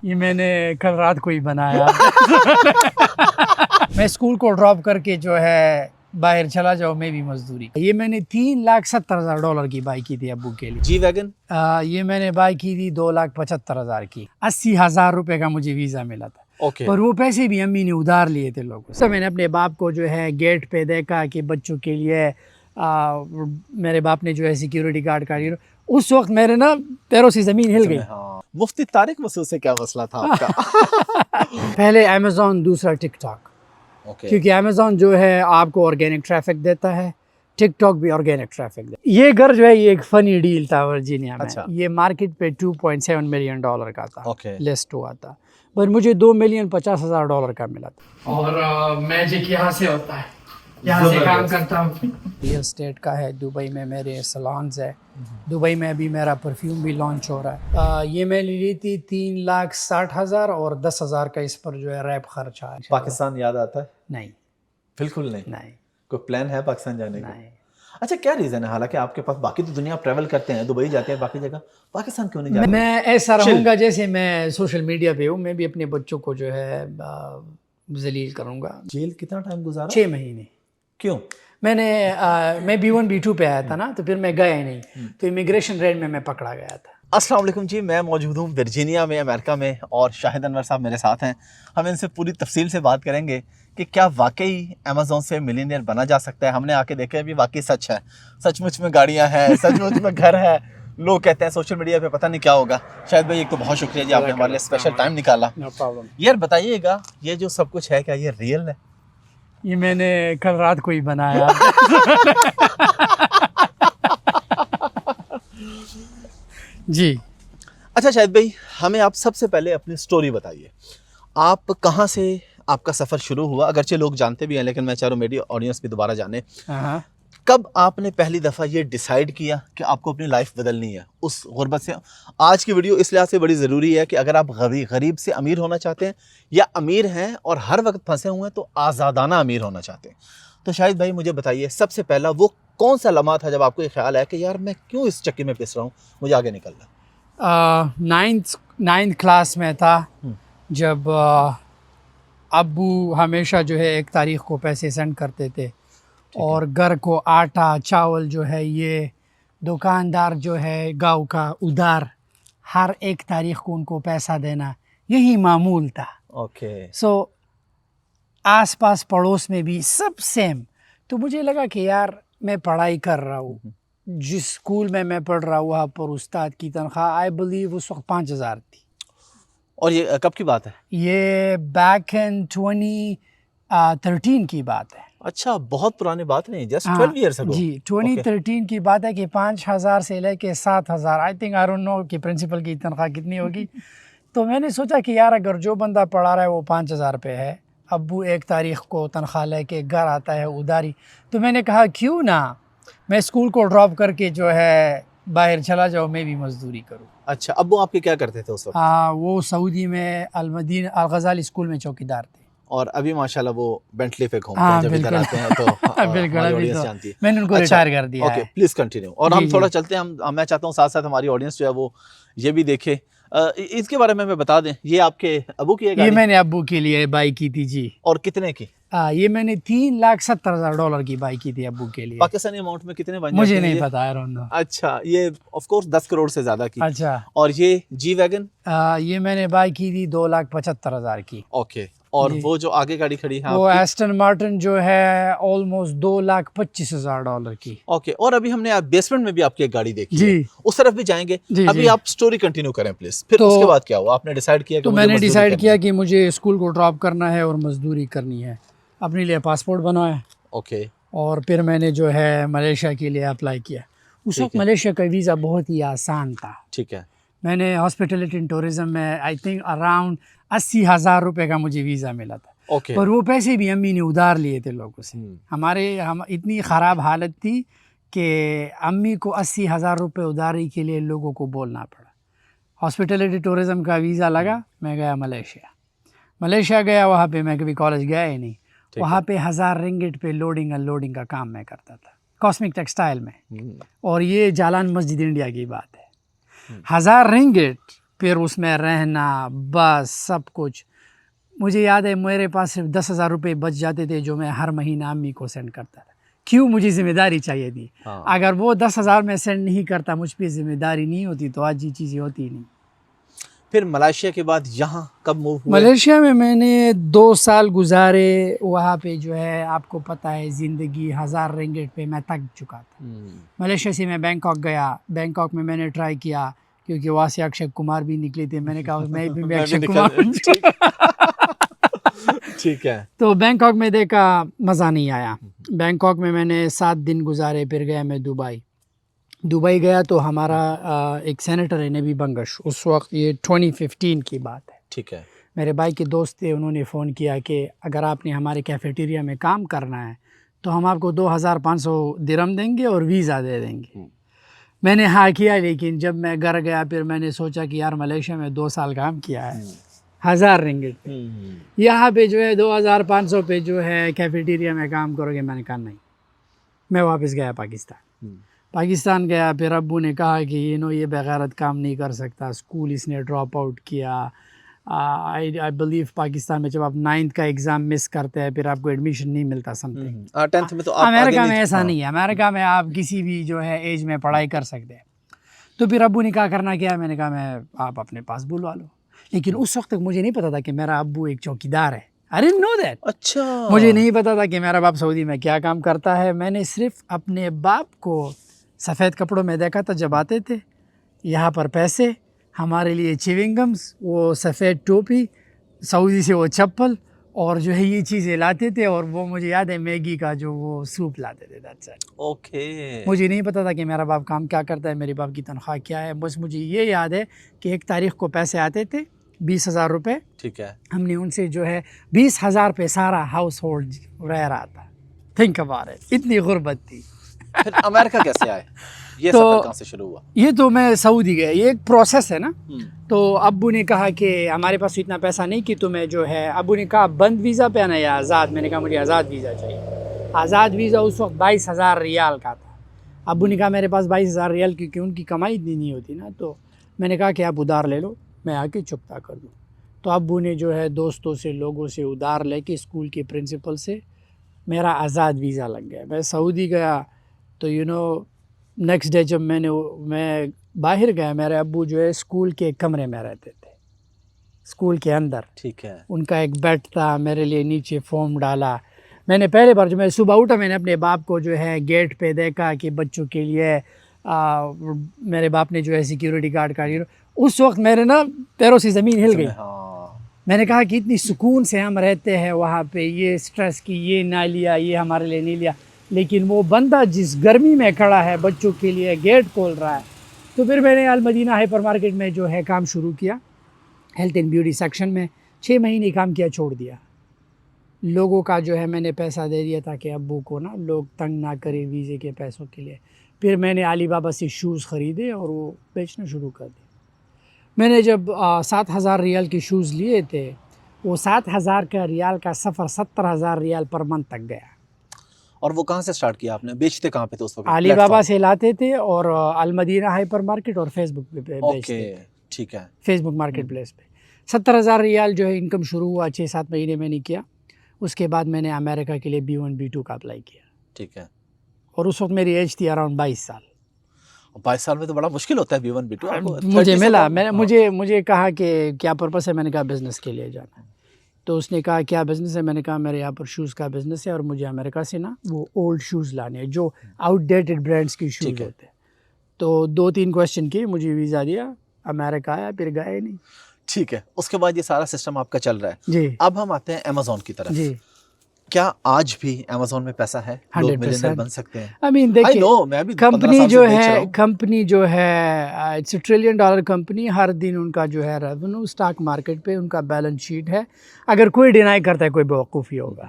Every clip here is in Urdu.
یہ میں نے کل رات کو ہی بنایا. میں اسکول کو ڈراپ کر کے جو ہے باہر چلا جاؤ میں بھی مزدوری. یہ میں نے $3,70,000 کی بائی کی تھی ابو کے لیے. جی ویگن یہ میں نے بائی کی تھی 2,75,000 کی. 80,000 روپے کا مجھے ویزا ملا تھا. پر وہ پیسے بھی امی نے ادھار لیے تھے لوگوں سے. میں نے اپنے باپ کو جو ہے گیٹ پہ دیکھا کہ بچوں کے لیے میرے باپ نے جو ہے سیکیورٹی گارڈ کا اس وقت میرے نا پیروں سے زمین ہل گئی. مفتی طارق مسعود سے کیا مسئلہ تھا آپ کا؟ پہلے امیزون دوسرا ٹک ٹاک. کیونکہ امیزون جو ہے آپ کو آرگینک ٹریفک دیتا ہے, ٹک ٹاک بھی آرگینک ٹریفک دیتا ہے. یہ گھر جو ہے یہ ایک فنی ڈیل تھا ورجینیا میں. یہ مارکیٹ پہ $2.7 ملین کا تھا, لسٹ ہوا تھا, پر مجھے $2,50,000 کا ملا تھا. اور میجک یہاں سے ہوتا ہے, یہاں سے کام کرتا ہوں. ریئل اسٹیٹ کا ہے. دبئی میں میرے سلانز ہے. دبئی میں ابھی میرا پرفیوم بھی لانچ ہو رہا ہے. یہ میں نے لی تھی 3,60,000 اور 10,000 کا اس پر جو ہے ریپ خرچ آ. پاکستان یاد آتا ہے؟ نہیں, بالکل نہیں. کوئی پلان ہے پاکستان جانے کا؟ نہیں. اچھا کیا ریزن ہے, حالانکہ آپ کے پاس باقی تو دنیا ٹریول کرتے ہیں, دبئی جاتے ہیں, باقی جگہ, پاکستان کیوں نہیں جاتے؟ میں ایسا رہوں گا جیسے میں سوشل میڈیا پہ ہوں. میں بھی اپنے بچوں کو جو ہے ذلیل کروں گا. جیل کتنا ٹائم گزارا؟ 6 مہینے. کیوں؟ میں B1 B2 پہ آیا تھا نا, تو پھر میں گیا ہی نہیں, تو امیگریشن ریڈ میں پکڑا گیا تھا. السلام علیکم جی, میں موجود ہوں ورجینیا میں, امریکہ میں, اور شاہد انور صاحب میرے ساتھ ہیں. ہم ان سے پوری تفصیل سے بات کریں گے کہ کیا واقعی امیزون سے ملینئر بنا جا سکتا ہے. ہم نے آ کے دیکھا بھی واقعی سچ ہے, سچ مچ میں گاڑیاں ہیں, سچ مچ میں گھر ہے. لوگ کہتے ہیں سوشل میڈیا پہ پتہ نہیں کیا ہوگا. شاہد بھائی ایک تو بہت شکریہ جی, آپ نے ہمارے لیے اسپیشل ٹائم نکالا. یار بتائیے گا, یہ جو سب کچھ ہے کیا یہ ریئل ہے؟ یہ میں نے کل رات کو ہی بنایا. جی. اچھا شاہد بھائی, ہمیں آپ سب سے پہلے اپنی سٹوری بتائیے. آپ کہاں سے آپ کا سفر شروع ہوا؟ اگرچہ لوگ جانتے بھی ہیں لیکن میں چاہ رہا ہوں میری آڈینس بھی دوبارہ جانے. کب آپ نے پہلی دفعہ یہ ڈیسائیڈ کیا کہ آپ کو اپنی لائف بدلنی ہے اس غربت سے؟ آج کی ویڈیو اس لحاظ سے بڑی ضروری ہے کہ اگر آپ غریب سے امیر ہونا چاہتے ہیں, یا امیر ہیں اور ہر وقت پھنسے ہوئے ہیں تو آزادانہ امیر ہونا چاہتے ہیں, تو شاہد بھائی مجھے بتائیے سب سے پہلا وہ کون سا لمحہ تھا جب آپ کو یہ خیال آیا کہ یار میں کیوں اس چکے میں پس رہا ہوں, مجھے آگے نکلنا ہے؟ 9th کلاس میں تھا جب ابو ہمیشہ جو ہے 1 تاریخ کو پیسے سینڈ کرتے تھے, اور گھر کو آٹا چاول جو ہے یہ دکاندار جو ہے گاؤں کا ادھار ہر 1 تاریخ کو ان کو پیسہ دینا, یہی معمول تھا. سو آس پاس پڑوس میں بھی سب سیم. تو مجھے لگا کہ یار میں پڑھائی کر رہا ہوں, جس اسکول میں پڑھ رہا ہوں وہاں پر استاد کی تنخواہ آئی بلیو اس وقت 5,000 تھی. اور یہ کب کی بات ہے؟ یہ بیک ان 2013 کی بات ہے. اچھا, بہت پرانی بات نہیں, جسٹ 12 ایئرس اگو. جی 2013 کی بات ہے کہ 5,000 سے لے کے 7,000, I think I don't know کہ پرنسپل کی تنخواہ کتنی ہوگی. تو میں نے سوچا کہ یار اگر جو بندہ پڑھا رہا ہے وہ 5,000 پہ ہے, ابو 1 تاریخ کو تنخواہ لے کے گھر آتا ہے ادھاری, تو میں نے کہا کیوں نہ میں اسکول کو ڈراپ کر کے جو ہے باہر چلا جاؤ, میں بھی مزدوری کروں. اچھا, ابو آپ کے کیا کرتے تھے اس وقت؟ وہ سعودی میں المدینہ الغزالی اسکول میں چوکیدار تھے. اور ابھی ماشاءاللہ وہ بینٹلی پہ گھومتے ہیں جب ادھر آتے ہیں, تو ہماری آڈینس جانتی ہے. میں نے ان کو ریٹائر کر دیا. Okay, please continue. اور ہم تھوڑا چلتے ہیں, میں چاہتا ہوں ساتھ ساتھ ہماری آڈینس جو ہے وہ یہ بھی دیکھے. اس کے بارے میں بتا دیں, یہ آپ کے ابو کی گاڑی؟ یہ میں نے ابو کے لیے بائی کی تھی. جی. اور کتنے کی؟ یہ میں نے $3,70,000 کی بائی کی تھی ابو کے لیے. پاکستانی اماؤنٹ میں کتنے بن جاتے ہیں؟ مجھے نہیں پتا ہے. اچھا, یہ آف کورس 10 کروڑ سے زیادہ کی. اچھا. اور یہ جی ویگن؟ یہ میں نے بائی کی تھی 2,75,000 کی. اوکے. اور وہ جو آگے گاڑی کھڑی ہے وہ ایسٹن مارٹن جو ہے آلموسٹ $2,25,000 کی. اوکے. اور ابھی ہم نے بیسمنٹ میں بھی آپ کی ایک گاڑی دیکھی. جی. اس طرف بھی جائیں گے. ابھی آپ سٹوری کنٹینیو کریں پلیز. پھر اس کے بعد کیا ہوا؟ آپ نے ڈیسائیڈ کیا کہ تو میں نے ڈیسائیڈ کیا کہ مجھے اسکول کو ڈراپ کرنا ہے اور مزدوری کرنی ہے. اپنے لیے پاسپورٹ بنوایا. اوکے. اور پھر میں نے جو ہے ملیشیا کے لیے اپلائی کیا. اس وقت ملیشیا کا ویزا بہت ہی آسان تھا. ٹھیک ہے. میں نے ہاسپٹیلٹی اینڈ ٹورزم میں آئی تھنک اراؤنڈ 80,000 روپے کا مجھے ویزا ملا تھا. پر وہ پیسے بھی امی نے ادھار لیے تھے لوگوں سے. ہم اتنی خراب حالت تھی کہ امی کو 80,000 روپے ادھاری کے لیے لوگوں کو بولنا پڑا. ہاسپٹیلٹی ٹورزم کا ویزا لگا, میں گیا ملیشیا گیا. وہاں پہ میں کبھی کالج گیا ہی نہیں. وہاں پہ 1,000 رنگٹ پہ لوڈنگ ان لوڈنگ کا کام میں کرتا تھا, کاسمک ٹیکسٹائل میں. اور یہ جالان مسجد انڈیا کی بات ہے. 1,000 رنگٹ پھر اس میں رہنا بس سب کچھ. مجھے یاد ہے میرے پاس صرف 10,000 روپے بچ جاتے تھے جو میں ہر مہینہ امی کو سینڈ کرتا تھا. کیوں؟ مجھے ذمہ داری چاہیے تھی. اگر وہ 10,000 میں سینڈ نہیں کرتا, مجھ پہ ذمہ داری نہیں ہوتی, تو آج یہ چیزیں ہوتی نہیں. پھر ملائیشیا کے بعد یہاں کب موو ہوئے؟ ملیشیا میں نے 2 سال گزارے. وہاں پہ جو ہے آپ کو پتہ ہے زندگی 1000 رنگٹ پہ میں تھک چکا تھا. ملیشیا سے میں بینکاک گیا. بینکاک میں نے ٹرائی کیا کیونکہ وہاں سے اکشے کمار بھی نکلے تھے. میں نے کہا میں بھی اکشے کمار. ٹھیک ہے. تو بینکاک میں دیکھا, مزہ نہیں آیا. بینکاک میں نے 7 دن گزارے. پھر گیا میں دبئی گیا تو ہمارا ایک سینیٹر ہے نبی بنگش, اس وقت یہ 2015 کی بات ہے. ٹھیک ہے. میرے بھائی کے دوست تھے, انہوں نے فون کیا کہ اگر آپ نے ہمارے کیفیٹیریا میں کام کرنا ہے تو ہم آپ کو 2,500 درہم دیں گے اور ویزا دے دیں گے. میں نے ہاں کیا, لیکن جب میں گھر گیا پھر میں نے سوچا کہ یار ملیشیا میں 2 سال کام کیا ہے 1000 رنگٹ پہ, یہاں پہ جو ہے 2,500 پہ جو ہے کیفیٹیریا میں کام کرو گے. میں نے کہا نہیں. میں واپس گیا پاکستان گیا. پھر ابو نے کہا کہ یہ بغیرت کام نہیں کر سکتا. اسکول اس نے ڈراپ آؤٹ کیا. آئی بلیو پاکستان میں جب آپ 9th کا ایگزام مس کرتے ہیں پھر آپ کو ایڈمیشن نہیں ملتا سم تھنگ. 10th میں تو امریکہ میں ایسا نہیں ہے. امریکہ میں آپ کسی بھی جو ہے ایج میں پڑھائی کر سکتے ہیں. تو پھر ابو نے کہا کرنا کیا. میں نے کہا آپ اپنے پاس بلوا لو. لیکن اس وقت تک مجھے نہیں پتا تھا کہ میرا ابو ایک چوکیدار ہے. I didn't know that. اچھا, مجھے نہیں پتا تھا کہ میرا باپ سعودی میں کیا کام کرتا ہے. میں نے صرف اپنے باپ کو سفید کپڑوں میں دیکھا تھا جب آتے تھے. یہاں پر پیسے, ہمارے لیے چیونگمز, وہ سفید ٹوپی, سعودی سے وہ چپل, اور جو ہے یہ چیزیں لاتے تھے. اور وہ مجھے یاد ہے میگی کا جو وہ سوپ لاتے تھے. اوکے. مجھے نہیں پتا تھا کہ میرا باپ کام کیا کرتا ہے, میرے باپ کی تنخواہ کیا ہے. بس مجھے یہ یاد ہے کہ ایک تاریخ کو پیسے آتے تھے 20,000 روپے. ٹھیک ہے. ہم نے ان سے جو ہے 20,000 پہ سارا ہاؤس ہولڈ رہ رہا تھا. تھنک اباؤٹ اٹ, اتنی غربت تھی. پھر امریکہ کیسے آئے؟ یہ سفر کہاں سے شروع ہوا؟ یہ تو میں سعودی گیا, یہ ایک پروسیس ہے نا. تو ابو نے کہا کہ ہمارے پاس اتنا پیسہ نہیں کہ تمہیں جو ہے, ابو نے کہا بند ویزا پہ آنا یا آزاد. میں نے کہا مجھے آزاد ویزا چاہیے. آزاد ویزا اس وقت 22,000 ریال کا تھا. ابو نے کہا میرے پاس 22,000 ریال, کیونکہ ان کی کمائی اتنی نہیں ہوتی نا. تو میں نے کہا کہ آپ ادھار لے لو, میں آ کے چکتا کر دوں. تو ابو نے جو ہے دوستوں سے, لوگوں سے ادھار لے کے, اسکول کے پرنسپل سے میرا آزاد ویزا لگ گیا. میں سعودی گیا تو نیکسٹ ڈے جب میں باہر گیا, میرے ابو جو ہے اسکول کے کمرے میں رہتے تھے, اسکول کے اندر. ٹھیک ہے. ان کا ایک بیڈ تھا, میرے لیے نیچے فارم ڈالا. میں نے پہلے بار جو میں صبح اٹھا, میں نے اپنے باپ کو جو ہے گیٹ پہ دیکھا کہ بچوں کے لیے میرے باپ نے جو ہے سیکیورٹی گارڈ کا. اس وقت میرے نا پیروں سے زمین ہل گئی. میں نے کہا کہ اتنی سکون سے ہم رہتے ہیں وہاں پہ, یہ اسٹریس کی یہ نہ لیا, یہ ہمارے لیے نہیں لیا. لیکن وہ بندہ جس گرمی میں کھڑا ہے بچوں کے لیے گیٹ کھول رہا ہے. تو پھر میں نے المدینہ ہائپر مارکیٹ میں جو ہے کام شروع کیا, ہیلتھ اینڈ بیوٹی سیکشن میں. 6 مہینے کام کیا, چھوڑ دیا. لوگوں کا جو ہے میں نے پیسہ دے دیا تاکہ ابو کو نا لوگ تنگ نہ کرے ویزے کے پیسوں کے لیے. پھر میں نے علی بابا سے شوز خریدے اور وہ بیچنا شروع کر دیا. میں نے جب 7,000 ریال کے شوز لیے تھے, وہ 7,000 کا ریال کا سفر 70,000 ریال پر منتھ تک گیا. اور وہ کہاں سے سٹارٹ کیا آپ نے؟ بیچتے کہاں پہ تھے اس وقت؟ علی بابا سے لاتے تھے اور المدینہ ہائپر مارکیٹ اور فیس بک پہ بیچتے تھے. ٹھیک ہے. فیس بک مارکیٹ پلیس پہ 70,000 ریال جو ہے انکم شروع ہوا. 6-7 مہینے میں نے کیا. اس کے بعد میں نے امریکہ کے لیے B1 B2 کا اپلائی کیا. ٹھیک ہے. اور اس وقت میری ایج تھی اراؤنڈ 22 سال. 22 سال میں تو بڑا مشکل ہوتا ہے B1 B2. مجھے ملا, مجھے کہا کہ کیا پرپس ہے. میں نے کہا بزنس کے لیے جانا. تو اس نے کہا کیا بزنس ہے. میں نے کہا میرے یہاں پر شوز کا بزنس ہے اور مجھے امریکہ سے نا وہ اولڈ شوز لانے ہیں جو آؤٹ ڈیٹڈ برانڈس کی شوز ہوتے ہیں. تو 2-3 کویشچن کیے, مجھے ویزا دیا, امریکہ آیا, پھر گئے نہیں. ٹھیک ہے. اس کے بعد یہ سارا سسٹم آپ کا چل رہا ہے. جی. اب ہم آتے ہیں امیزون کی طرف. جی. کیا آج بھی امیزون میں پیسہ ہے؟ لوگ ملینئر بن سکتے ہیں؟ I mean دیکھیں, کمپنی جو ہے اٹس $1 ٹریلین کمپنی. ہر دن ان کا جو ہے ریونیو اسٹاک مارکیٹ پہ ان کا بیلنس شیٹ ہے. اگر کوئی ڈینائی کرتا ہے کوئی بیوقوفی ہوگا.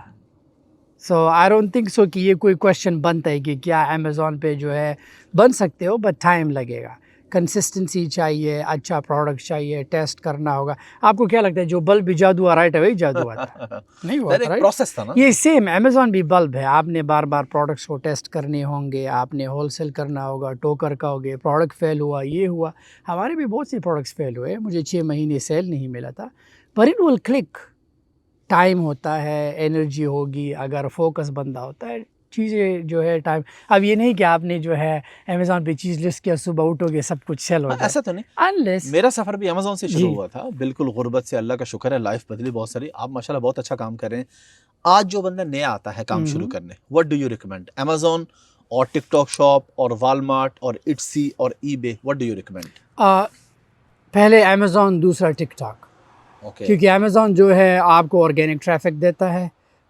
سو آئی ڈونٹ تھنک سو کہ یہ کوئی کویشچن بنتا ہے کہ کیا امیزون پہ جو ہے بن سکتے ہو, بٹ ٹائم لگے گا. کنسسٹنسی چاہیے, اچھا پروڈکٹ چاہیے, ٹیسٹ کرنا ہوگا. آپ کو کیا لگتا ہے جو بلب بھی جادو آ رائٹ اوے جادو آتا ہے؟ نہیں ہوا پروسیس تھا نا. یہ سیم امیزون بھی بلب ہے, آپ نے بار بار پروڈکٹس کو ٹیسٹ کرنے ہوں گے, آپ نے ہول سیل کرنا ہوگا, ٹوکر کا ہوگے, پروڈکٹ فیل ہوا, یہ ہوا. ہمارے بھی بہت سی پروڈکٹس فیل ہوئے, مجھے 6 مہینے سیل نہیں ملا تھا, پر اٹ ول کلک. ٹائم ہوتا ہے, انرجی ہوگی, اگر فوکس بندہ ہوتا ہے, چیزیں جو ہے ٹائم. اب یہ نہیں کہ آپ نے جو ہے امیزون پہ چیز لسٹ کیا, صبح اٹھو گے سب کچھ سیل ہو جائے. ایسا تو نہیں, انلیس میرا سفر بھی امیزون سے شروع ہوا تھا, بالکل غربت سے. اللہ کا شکر ہے لائف بدلی بہت ساری. آپ ماشاءاللہ بہت اچھا کام کر رہے ہیں. آج جو بندہ نیا آتا ہے کام شروع کرنے, what do you recommend? Amazon اور ٹک ٹاک شاپ اور والمارٹ اور اٹسی اور ای بے, what do you recommend? پہلے امیزون, دوسرا ٹک ٹاک. کیونکہ امیزون جو ہے آپ کو آرگینک ٹریفک دیتا ہے,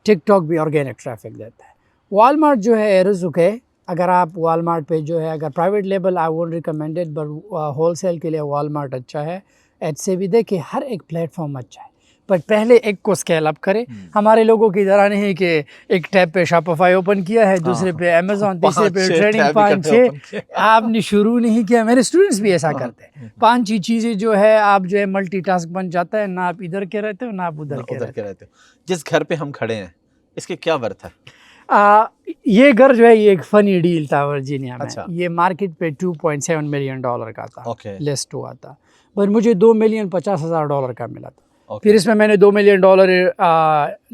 ٹک ٹاک بھی آرگینک ٹریفک دیتا ہے. والمارٹ جو ہے رزق ہے, اگر آپ والمارٹ پہ جو ہے اگر private label I won't recommend it, but wholesale کے لیے والمارٹ اچھا ہے. ایڈ سے بھی دیکھیں, ہر ایک پلیٹ فارم اچھا ہے, بٹ پہلے ایک کو اسکیل اپ کرے. ہمارے لوگوں کی طرح نہیں کہ ایک ٹیب پہ شاپیفائی اوپن کیا ہے, دوسرے پہ امیزون, تیسرے پہ ٹریڈنگ, 5-6 آپ نے شروع نہیں کیا. میرے اسٹوڈنٹس بھی ایسا کرتے ہیں, 5 چیزیں جو ہے آپ جو ہے ملٹی ٹاسک بن جاتا ہے, نہ آپ ادھر کے رہتے ہو نہ آپ ادھر کے رہتے ہو. جس گھر پہ ہم کھڑے ہیں اس کے کیا ورتھ ہے؟ یہ گھر جو ہے یہ ایک فنی ڈیل تھا ورجینیا میں. یہ مارکیٹ پہ $2.7 ملین کا تھا, لسٹ ہوا تھا, پر مجھے $2,50,000 کا ملا تھا. پھر اس میں میں نے $2 ملین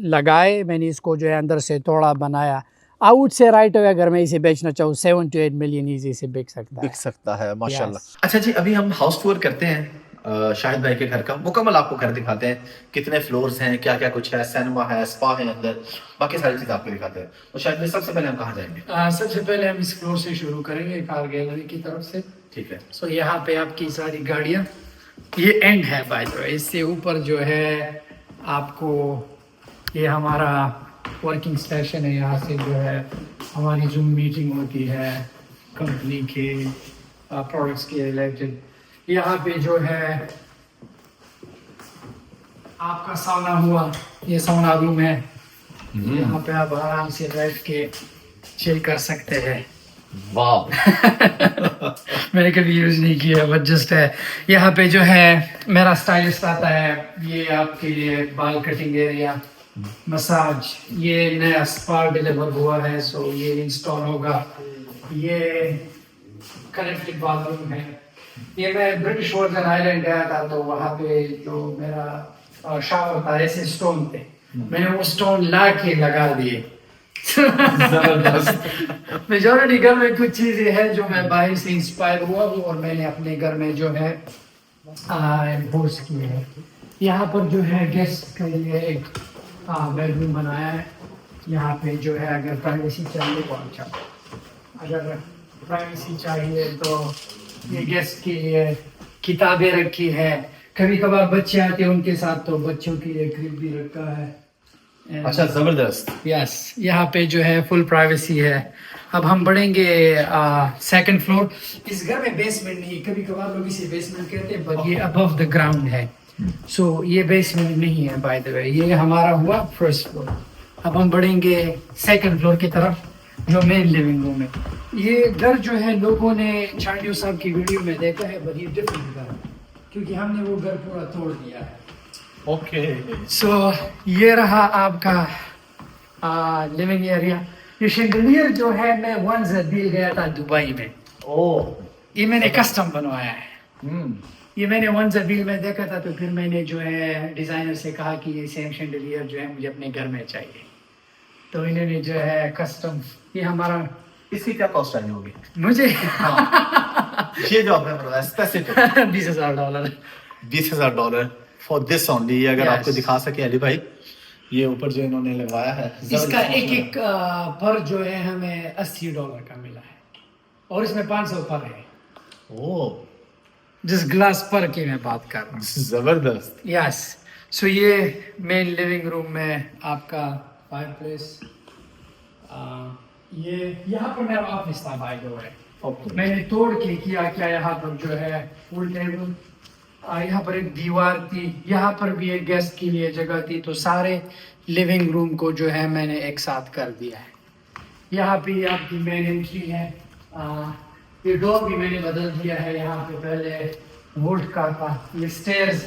لگائے, میں نے اس کو جو ہے اندر سے توڑا, بنایا. آؤٹ سے رائٹ ہوئے اگر میں اسے بیچنا چاہوں 7 to 8 ملین ایزی سے بک سکتا ہے ماشاءاللہ. اچھا جی, ابھی ہم ہاؤس ٹور کرتے ہیں شاہد بھائی کے گھر کا, مکمل آپ کو گھر دکھاتے ہیں, کتنے فلورز ہیں, کیا کیا کچھ ہے, سینما ہے, اسپا ہے اندر, باقی ساری چیز آپ کو دکھاتے ہیں. تو شاہد بھائی سب سے پہلے ہم کہاں جائیں گے؟ سب سے پہلے ہم اس فلور سے شروع کریں گے, کار گیلری کی طرف سے. ٹھیک ہے. سو یہاں پہ آپ کی ساری گاڑیاں, یہ اینڈ ہے بائی دا وے. اس سے اوپر جو ہے آپ کو یہ ہمارا ورکنگ اسٹیشن ہے, یہاں سے جو ہے ہماری زوم میٹنگ ہوتی ہے کمپنی کے پروڈکٹس کے ریلیٹڈ. یہاں پہ جو ہے آپ کا سونا ہوا, یہ سونا روم ہے, یہاں پہ آپ آرام سے بیٹھ کے چل کر سکتے ہیں. واو میں نے کبھی یوز نہیں کیا, بٹ جسٹ ہے. یہاں پہ جو ہے میرا اسٹائلسٹ آتا ہے, یہ آپ کے لیے بال کٹنگ ایریا, مساج. یہ نیا اسپا ڈلیور ہوا ہے, سو یہ انسٹال ہوگا. یہ کنیکٹڈ باتھ روم ہے. یہ میں برٹش ورجن آئی لینڈ گیا تھا, تو وہاں پہ جو میرا شاور تھا ایسے اسٹون تھے, میں نے وہ اسٹون لا کے لگا دیے. میجورٹی گھر میں کچھ چیزیں ہیں جو میں باہر سے انسپائر ہوا ہوں اور میں نے اپنے گھر میں جو ہے امپوز کیے ہیں. یہاں پر جو ہے گیسٹ کے لیے ایک بیڈ روم بنایا ہے. یہاں پہ جو ہے اگر پرائیویسی چاہیے تو اچھا, اگر پرائیویسی چاہیے تو یہ گیسٹ کے لیے کتابیں رکھی ہے. کبھی کبھار بچے آتے ہیں ان کے ساتھ, تو بچوں کے لیے کرب بھی رکھا ہے. اچھا زبردست. یس, یہاں پہ جو ہے فل پرائیویسی ہے. اب ہم بڑھیں گے سیکنڈ فلور. اس گھر میں بیسمنٹ نہیں, کبھی کبھار لوگ اسے بیسمنٹ کہتے ہیں, بٹ یہ ابو دا گراؤنڈ ہے. سو یہ بیسمنٹ نہیں ہے بائی دا وے. یہ ہمارا ہوا فرسٹ فلور. اب ہم بڑھیں گے سیکنڈ فلور کی طرف, جو مین لیونگ روم ہے. یہ گھر جو ہے لوگوں نے چانڈیو صاحب کی ویڈیو میں دیکھا ہے, بٹ یہ ڈفرنٹ گھر ہے کیونکہ ہم نے وہ گھر پورا توڑ دیا ہے. اوکے, سو یہ رہا آپ کا لیونگ ایریا. یہ شینڈلیئر جو ہے میں ونس دل گیا تھا دبئی میں. یہ میں نے کسٹم بنوایا ہے. یہ میں نے ونس بیل میں دیکھا تھا, تو پھر میں نے جو ہے ڈیزائنر سے کہا کہ یہ سیم شینڈلیئر جو ہے مجھے اپنے گھر میں چاہیے. تو انہوں نے جو ہے کسٹم, یہ ہمارا, اس کی کیا کاسٹ آئی ہوگی مجھے یہ جو آپ نے بتایا اسپیسیفک $20,000 $20,000 فار دس اونلی. اگر آپ کو دکھا سکے علی بھائی, یہ اوپر جو انہوں نے لگوایا ہے, اس کا ایک پر جو ہے ہمیں $80 کا ملا ہے, اور اس میں 500 پر ہے. جس گلاس پر کی میں بات کر رہا ہوں. زبردست. یس. سو یہ مین لیونگ روم میں آپ کا فائر پلیس. یہ یہاں پر میرا آفس تھا بائی دا وے. میں نے توڑ کے کیا یہاں پر جو ہے فل ٹیبل, یہاں پر ایک دیوار تھی, یہاں پر بھی ایک گیسٹ کے لیے جگہ تھی. تو سارے لیونگ روم کو جو ہے میں نے ایک ساتھ کر دیا ہے. یہاں پہ آپ کی مین انٹری ہے. یہ ڈور بھی میں نے بدل دیا ہے. یہاں پہ پہلے ووڈ کا تھا. یہ سٹیئرز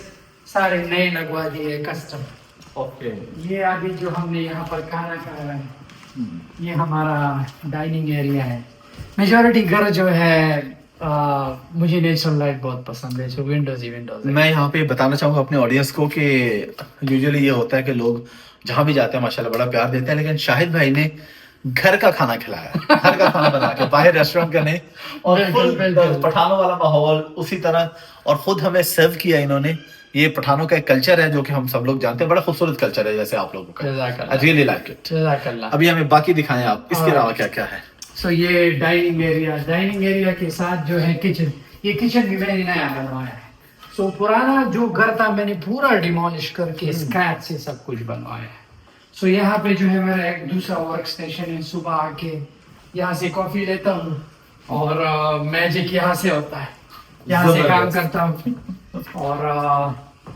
سارے نئے لگوا دیے کسٹم. اوکے. یہ ابھی جو ہم نے یہاں پر کھانا کھایا ہے یہ ہمارا ڈائننگ ایریا ہے. میجورٹی گھر جو ہے مجھے نیچرل لائٹ بہت پسند ہے, جو ونڈوز ہی ونڈوز. میں یہاں پہ بتانا چاہوں گا اپنے آڈینس کو کہ یوزلی یہ ہوتا ہے کہ لوگ جہاں بھی جاتے ہیں ماشاءاللہ بڑا پیار دیتے ہیں, لیکن شاہد بھائی نے گھر کا کھانا کھلایا, گھر کا کھانا بنا کے, باہر ریسٹورینٹ کا نہیں, اور پٹھانوں والا ماحول اسی طرح, اور خود ہمیں سرو کیا انہوں نے. یہ پٹھانوں کا ایک کلچر ہے جو کہ ہم سب لوگ جانتے ہیں, بڑا خوبصورت کلچر ہے جیسے آپ لوگوں کا. I really like it. ابھی ہمیں باقی دکھائیں آپ, اس کے علاوہ کیا کیا ہے. سو یہ ڈائننگ ایریا کے ساتھ جو ہے کچن, یہ کچن بھی میں نے نیا بنوایا ہے. سو پرانا جو گھر تھا میں نے پورا ڈیمولش کر کے اسکریچ سے سب کچھ بنوایا ہے. سو یہاں پہ جو ہے میرا ایک دوسرا ورک اسٹیشن ہے. صبح آ کے یہاں سے کافی لیتا ہوں اور میجک یہاں سے ہوتا ہے, یہاں سے کام کرتا ہوں. اور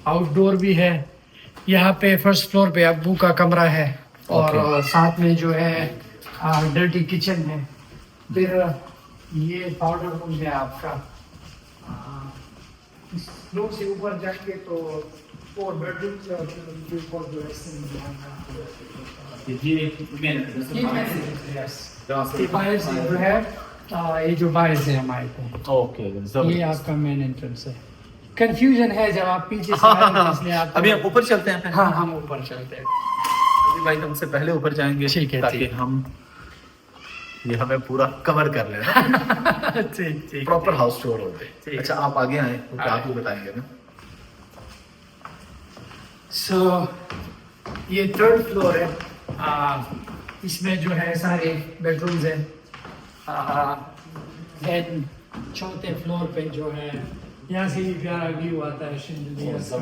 آؤٹ ڈور بھی ہے یہاں پہ. فرسٹ فلور پہ ابو کا کمرہ ہے اور ساتھ میں جو ہے ڈرٹی کچن ہے. پھر یہ پاؤڈر روم ہے آپ کا. اس فلور سے اوپر جا کے تو 4 بیڈ روم سے اوپر جو ہے یہ جو باہر سے ہمارے کو یہ آپ کا مین انٹرنس ہے. کنفیوژن ہے جب آپ پیچھے سے اس لیے آپ ابھی ہم اوپر چلتے ہیں. ہاں ہم اوپر چلتے ہیں. بھائی ہم سے پہلے اوپر جائیں گے تاکہ ہم یہ ہمیں پورا کور کر لیں نا, پراپر ہاؤس ٹور ہوتے. اچھا آپ آگے آئیں, آپ بھی بتائیں گے نا. سو یہ 3rd فلور ہے. اس میں جو ہے سارے بیڈ رومز ہیں. دین 4تھے فلور پہ جو ہے یہاں سے بھی پیارا ویو آتا ہے شنڈلیا کا.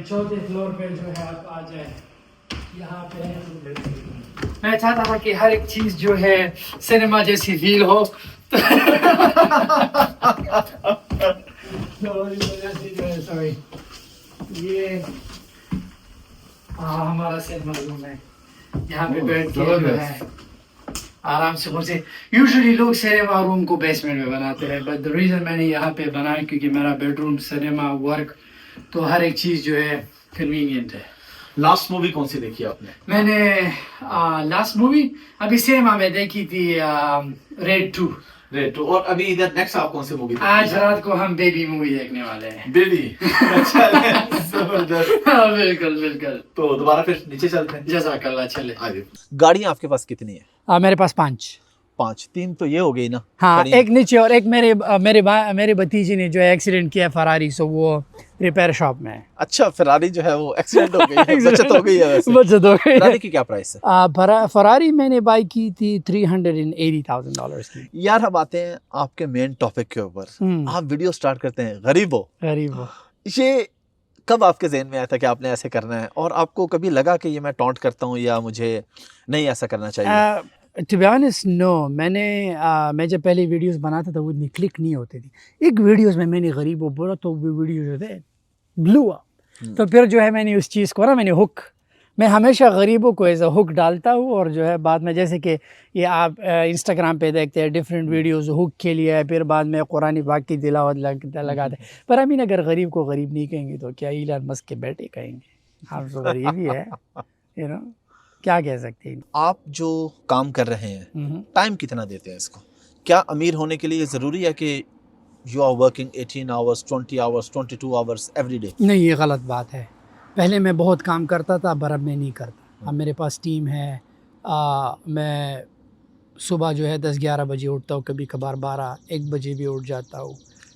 4تھے فلور پہ جو ہے آپ آ جائیں. یہاں پہ میں چاہتا تھا کہ ہر ایک چیز جو ہے سنیما جیسی فیل ہو, سوری. یہ ہمارا سنیما روم ہے. یہاں پہ بیٹھ کے جو ہے آرام سے پہنچے. یوزلی لوگ سنیما روم کو بیسمنٹ میں بناتے ہیں, بٹ دا ریزن میں نے یہاں پہ بنایا کیونکہ میرا بیڈ روم, سنیما, ورک, تو ہر ایک چیز جو ہے کنوینئنٹ ہے. لاسٹ مووی کون سی دیکھی آپ نے؟ میں نے لاسٹ مووی ابھی سنیما میں دیکھی تھی ریڈ 2. اور ابھی ادھر نیکسٹ آپ کون سی مووی؟ آج رات کو ہم بیبی مووی دیکھنے والے ہیں. بیبی زبردست. بالکل بالکل. تو دوبارہ پھر نیچے چلتے ہیں. جزاک اللہ. چلے. گاڑیاں آپ کے پاس کتنی ہیں؟ میرے پاس 5. 3 تو یہ ہو گئی نا. ہاں, ایک نیچے اور ایک میرے بھتیجی نے جو ہے ایکسیڈنٹ کیا فراری, سو وہ ریپیئر شاپ میں ہے. اچھا, فراری جو ہے وہ ایکسیڈنٹ ہو گئی, بچت ہو گئی ہے. ویسے بچت ہو گئی. فراری کی کیا پرائس ہے؟ فراری میں نے بائی کی تھی $380,000 کی. یار ہم آتے ہیں آپ کے مین ٹاپک کے اوپر. آپ ویڈیو سٹارٹ کرتے ہیں غریب ہو. یہ کب آپ کے ذہن میں آیا تھا کہ آپ نے ایسے کرنا ہے, اور آپ کو کبھی لگا کہ یہ میں ٹونٹ کرتا ہوں یا مجھے نہیں ایسا کرنا چاہیے؟ ٹو بی آنیسٹ نو. میں جب پہلے ویڈیوز بناتا تھا وہ اتنی کلک نہیں ہوتی تھی. ایک ویڈیوز میں نے غریب ہو بولا تو وہ ویڈیو جو تھے بلو اپ. تو پھر جو ہے میں نے اس چیز کو میں نے ہک, میں ہمیشہ غریبوں کو ایز اے ہک ڈالتا ہوں, اور جو ہے بعد میں جیسے کہ یہ آپ انسٹاگرام پہ دیکھتے ہیں ڈفرینٹ ویڈیوز ہک کے لیے, پھر بعد میں قرآن پاک کی تلاوت لگاتے ہیں. پر اگر غریب کو غریب نہیں کہیں گے تو کیا ایلان مسک کے بیٹے کہیں گے؟ ہم تو غریب ہی ہے, کیا کہہ سکتے ہیں. آپ جو کام کر رہے ہیں ٹائم کتنا دیتے ہیں اس کو؟ کیا امیر ہونے کے لیے یہ ضروری ہے کہ you are working 18 hours, 20 hours, 22 hours every day? نہیں, یہ غلط بات ہے. پہلے میں بہت کام کرتا تھا, پر اب میں نہیں کرتا. اب میرے پاس ٹیم ہے. میں صبح جو ہے 10-11 بجے اٹھتا ہوں, کبھی کبھار 12-1 بجے بھی اٹھ جاتا ہوں.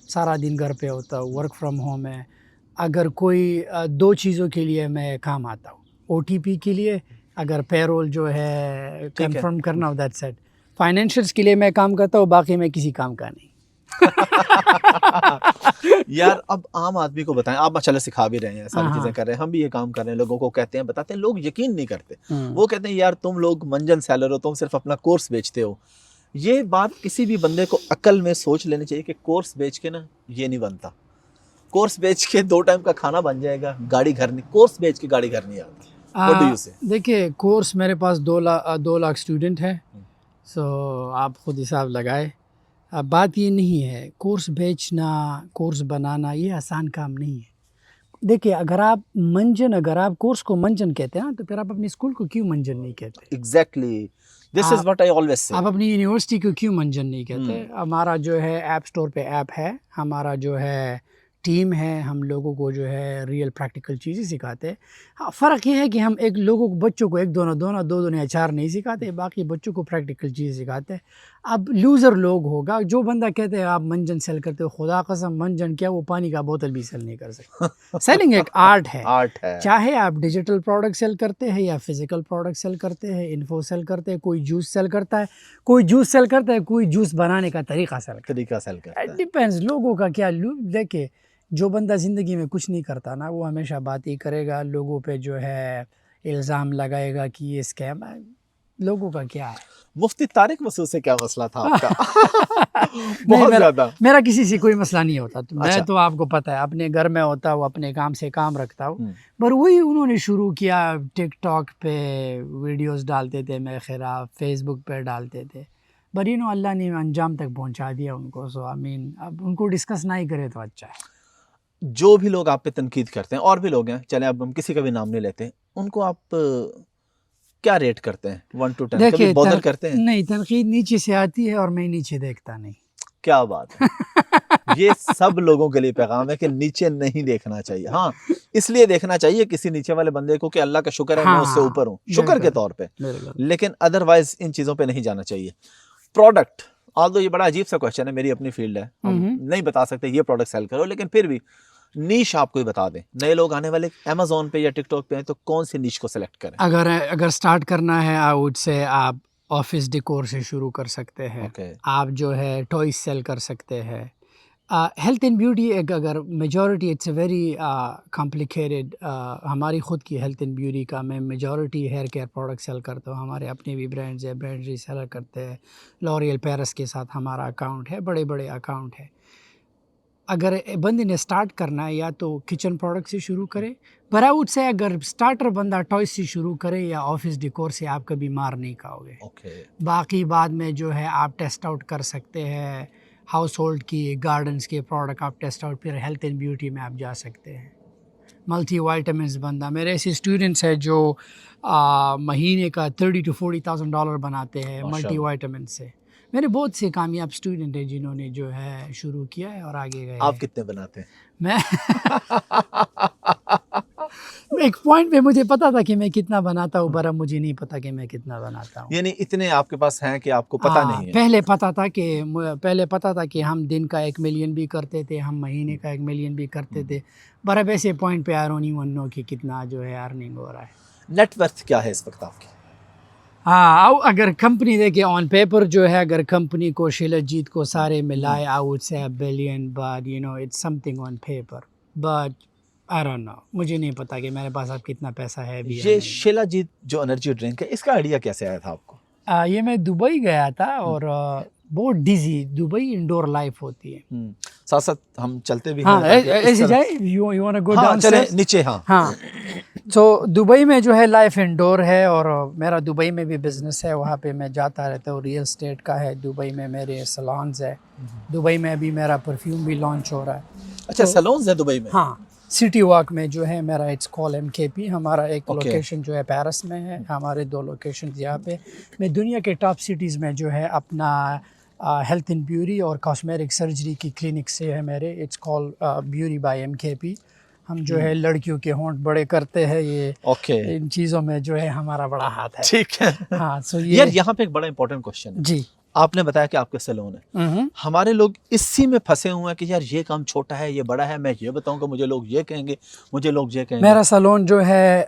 سارا دن گھر پہ ہوتا ہوں, ورک فرام ہوم ہے. اگر کوئی 2 چیزوں کے لیے میں کام آتا ہوں, OTP کے لیے, اگر پیرول جو ہے کنفرم کرنا ہو, دیٹس اٹ. فائنینشیلس کے لیے میں کام کرتا ہوں, باقی میں کسی کام کا نہیں. یار اب عام آدمی کو بتائیں, آپ ماشاءاللہ سکھا بھی رہے ہیں, ساری چیزیں کر رہے ہیں, ہم بھی یہ کام کر رہے ہیں, لوگوں کو کہتے ہیں, بتاتے ہیں, لوگ یقین نہیں کرتے. وہ کہتے ہیں یار تم لوگ منجن سیلر ہو, تم صرف اپنا کورس بیچتے ہو. یہ بات کسی بھی بندے کو عقل میں سوچ لینی چاہیے کہ کورس بیچ کے نا یہ نہیں بنتا. کورس بیچ کے 2 ٹائم کا کھانا بن جائے گا, گاڑی گھر نہیں. کورس بیچ کے گاڑی گھر نہیں آتی. دیکھیے, کورس میرے پاس 2 لاکھ اسٹوڈنٹ ہے. سو آپ خود حساب لگائے. اب بات یہ نہیں ہے کورس بیچنا کورس بنانا یہ آسان کام نہیں ہے. دیکھیے اگر آپ کورس کو منجن کہتے ہیں نا تو پھر آپ اپنی اسکول کو کیوں منجن نہیں کہتے؟ Exactly this is what I always say. آپ اپنی یونیورسٹی کو کیوں منجن نہیں کہتے؟ ہمارا جو ہے ایپ اسٹور پہ ایپ ہے, ہمارا جو ہے ٹیم ہے, ہم لوگوں کو جو ہے ریئل پریکٹیکل چیزیں سکھاتے ہیں. فرق یہ ہے کہ ہم ایک لوگوں کو بچوں کو ایک دو دونوں چار نہیں سکھاتے, باقی بچوں کو پریکٹیکل چیزیں سکھاتے ہیں. اب لوزر لوگ ہوگا جو بندہ کہتے ہیں آپ منجن سیل کرتے ہو, خدا قسم منجن کیا وہ پانی کا بوتل بھی سیل نہیں کر سکتے. سیلنگ ایک آرٹ ہے, چاہے آپ ڈیجیٹل پروڈکٹ سیل کرتے ہیں یا فزیکل پروڈکٹ سیل کرتے ہیں, انفو سیل کرتے ہیں, کوئی جوس سیل کرتا ہے, کوئی جوس بنانے کا طریقہ سیل کرتا ہے. ڈیپینڈز لوگوں کا کیا. دیکھے جو بندہ زندگی میں کچھ نہیں کرتا نا وہ ہمیشہ بات ہی کرے گا, لوگوں پہ جو ہے الزام لگائے گا کہ یہ اسکیم ہے. لوگوں کا کیا ہے. مفتی طارق مسعود سے کیا مسئلہ تھا آپ کا؟ بہت زیادہ. میرا کسی سے کوئی مسئلہ نہیں ہوتا. میں تو آپ کو پتہ ہے اپنے گھر میں ہوتا ہوں, اپنے کام سے کام رکھتا ہوں. پر وہی انہوں نے شروع کیا, ٹک ٹاک پہ ویڈیوز ڈالتے تھے میرے خلاف, فیس بک پہ ڈالتے تھے. پر اللہ نے انجام تک پہنچا دیا ان کو. سو آمین اب ان کو ڈسکس نہ ہی کرے تو اچھا ہے. جو بھی لوگ آپ پہ تنقید کرتے ہیں, اور بھی لوگ ہیں, چلیں اب ہم کسی کا بھی نام نہیں لیتے, ان کو آپ کیا ریٹ کرتے ہیں 1 to 10؟ کبھی بودر کرتے ہیں؟ نہیں, تنقید نیچے سے آتی ہے اور میں نیچے دیکھتا نہیں. کیا بات ہے. یہ سب لوگوں کے لیے پیغام ہے کہ نیچے نہیں دیکھنا چاہیے. ہاں اس لیے دیکھنا چاہیے کسی نیچے والے بندے کو کہ اللہ کا شکر ہے میں اس سے اوپر ہوں, شکر کے طور پہ, لیکن ادروائز ان چیزوں پہ نہیں جانا چاہیے. پروڈکٹ آلدو یہ بڑا عجیب سا کوشچن ہے, میری اپنی فیلڈ ہے, ہم نہیں بتا سکتے یہ پروڈکٹ سیل کرو, لیکن پھر بھی نیش آپ کو ہی بتا دیں. نئے لوگ آنے والے امیزون پہ یا ٹک ٹاک پہ ہیں تو کون سی نیش کو سلیکٹ کریں؟ اگر سٹارٹ کرنا ہے آؤٹ سے آپ آفس ڈیکور سے شروع کر سکتے ہیں. آپ جو ہے ٹوائز سیل کر سکتے ہیں. ہیلتھ اینڈ بیوٹی ایک اگر majority it's a very complicated. ہماری خود کی ہیلتھ اینڈ بیوٹی کا میں majority hair care product sell کرتا ہوں. ہمارے اپنے بھی برانڈز ہیں, برانڈ ری سیل کرتے ہیں. لوریل پیرس کے ساتھ ہمارا اکاؤنٹ ہے, بڑے بڑے اکاؤنٹ ہے. اگر بندے نے سٹارٹ کرنا ہے یا تو کچن پروڈکٹ سے شروع کرے. پر آؤٹ سے اگر سٹارٹر بندہ ٹوائز سے شروع کرے یا آفس ڈیکور سے, آپ کبھی مار نہیں کھاؤ گے. باقی بعد میں جو ہے آپ ٹیسٹ آؤٹ کر سکتے ہیں, ہاؤس ہولڈ کی گارڈنز کے پروڈکٹ آپ ٹیسٹ آؤٹ, پھر ہیلتھ اینڈ بیوٹی میں آپ جا سکتے ہیں. ملٹی وائٹامنز بندہ, میرے ایسے اسٹوڈنٹس ہیں جو مہینے کا $30,000 to $40,000 بناتے ہیں ملٹی وائٹامن سے. میرے بہت سے کامیاب اسٹوڈنٹ ہیں جنہوں نے جو ہے شروع کیا ہے اور آگے گئے. آپ کتنے بناتے ہیں؟ میں ایک پوائنٹ پہ مجھے پتا تھا کہ میں کتنا بناتا ہوں, پر اب مجھے نہیں پتا کہ میں کتنا بناتا ہوں. یعنی اتنے آپ کے پاس ہیں کہ آپ کو پتا نہیں ہے؟ پہلے پتا تھا کہ ہم دن کا 1 ملین بھی کرتے تھے, ہم مہینے کا 1 ملین بھی کرتے تھے. پر اب ایسے پوائنٹ پہ آئی ڈونٹ ایون نو کہ کتنا جو ہے ارننگ ہو رہا ہے. نیٹ ورتھ کیا ہے اس وقت آپ کی؟ ہاں اگر کمپنی دیکھے آن پیپر جو ہے, اگر کمپنی کو شیلت جیت کو سارے ملائے I would say $1 billion, but it's something on paper, but I don't know. مجھے نہیں پتا کہ میرے پاس اب کتنا پیسہ ہے. یہ شیلا جیت جو انرجی ڈرنک ہے, اس کا آئیڈیا کیسے آیا تھا آپ کو؟ یہ میں دبئی گیا تھا اور بہت ڈیزی, دبئی انڈور لائف ہوتی ہے. ساتھ ساتھ ہم چلتے بھی ہیں, ایسے جائے you wanna go down چلیں نیچے. ہاں تو دبئی میں جو ہے لائف انڈور ہے, اور میرا دبئی میں بھی بزنس ہے, وہاں پہ میں جاتا رہتا ہوں. ریئل اسٹیٹ کا ہے, دبئی میں میرے سیلونز ہے. دبئی میں ابھی میرا پرفیوم بھی لانچ ہو رہا ہے. اچھا سیلونز ہے دبئی میں؟ ہاں, سٹی واک میں جو ہے میرا اٹس کال MKP. ہمارا ایک لوکیشن جو ہے پیرس میں ہے, ہمارے 2 لوکیشن یہاں پہ. میں دنیا کے ٹاپ سٹیز میں جو ہے اپنا ہیلتھ اینڈ بیوٹی اور کاسمیٹک سرجری کی کلینک سے ہے میرے. It's call beauty by MKP. ہم جو ہے لڑکیوں کے ہونٹ بڑے کرتے ہیں, یہ ان چیزوں میں جو ہے ہمارا بڑا ہاتھ ہے. ٹھیک ہے. ہاں یار یہاں پہ ایک بڑا امپورٹنٹ کوشچن ہے. جی, آپ نے بتایا کہ آپ کے سیلون ہے. ہمارے لوگ اسی میں پھنسے ہوئے ہیں کہ یار یہ کام چھوٹا ہے, یہ بڑا ہے, میں یہ بتاؤں گا مجھے لوگ یہ کہیں گے, مجھے لوگ یہ کہیں گے. میرا سیلون جو ہے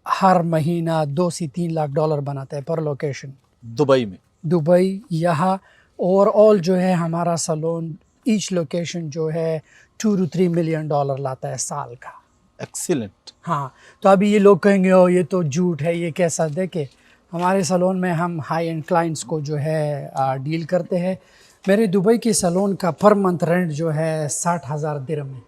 ہر مہینہ $2 سے $3 لاکھ بناتا ہے پر لوکیشن. دبئی میں؟ دبئی یہاں اوور آل جو ہے ہمارا سیلون ایچ لوکیشن جو ہے $2 to $3 ملین لاتا ہے سال کا. ایکسیلنٹ. ہاں, تو ابھی یہ لوگ کہیں گے او یہ تو جھوٹ ہے, یہ کیسا. دیکھے ہمارے سیلون میں ہم ہائی اینڈ کلائنٹس کو جو ہے ڈیل کرتے ہیں. میرے دبئی کے سیلون کا پر منتھ رینٹ جو ہے $60,000 ہے.